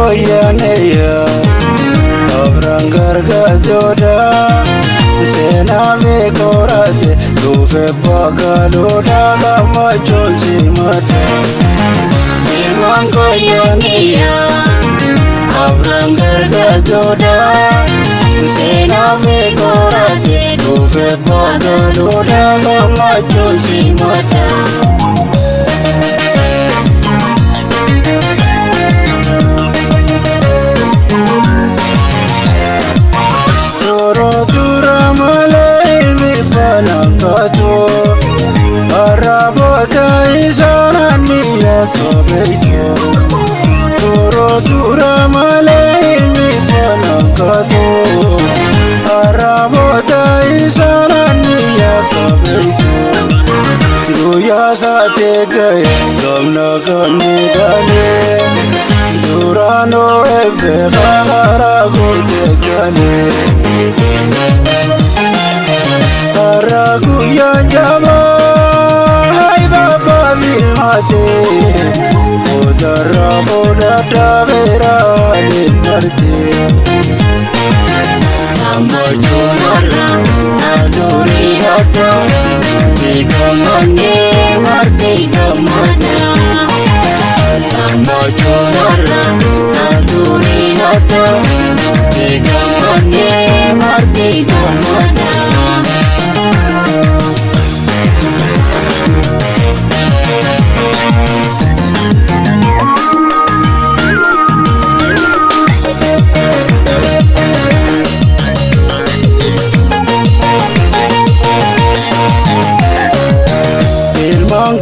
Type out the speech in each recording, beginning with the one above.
koyaneya abran gargajoda sena ve korase lufe pagaloda gamachon simata Ilman koyaneya abran gargajoda sena ve korase lufe pagaloda gamachon simata Arabota isananiya kabeito Toro dura malemi fanakato Arabota isananiya kabeito Duya sate gaya gamna gamni dale Durano ebe khara gurte gale Aragu yanjaba Udara boda tabera ninarte Samba chonara adori hata Digamane marte gamana Samba chonara adori hata Digamane marte gamana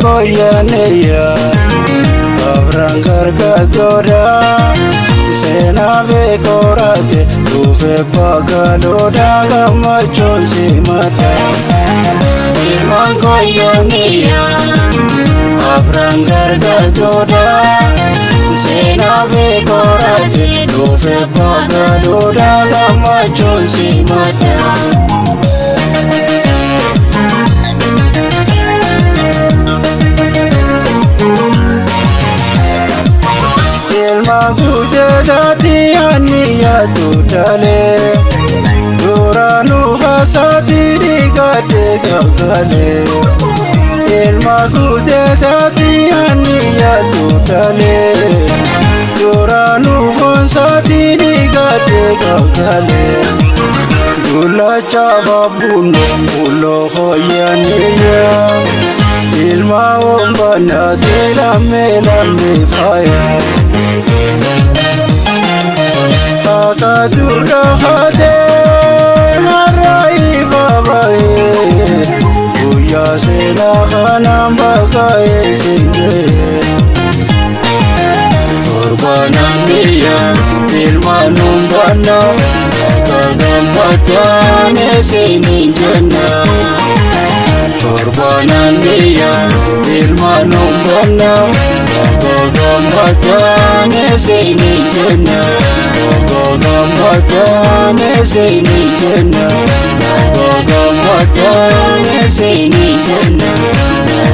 koyaneya abran gargajoda sena ve korase lufe pagaloda gamachon simata Ilman koyaneya abran gargajoda sena ve korase lufe pagaloda gamachon simata Magudati aniya tutale Duranu hasati digade gagale Magudati aniya tutale Duranu hasati digade gagale Gula chava buno mulo hoyaneya Ilma ombana dela melame faya Durga hade harai babae Uya sena khanam bagae singe Korbanan dia ilmanum bana Kagambatane sini jana Korbanan dia ilmanum bana Kagambatane sini jana Kagambatane sini jana Kagambatane sini jana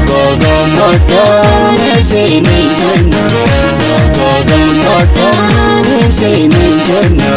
Kagambatane sini jana Kagambatane sini jana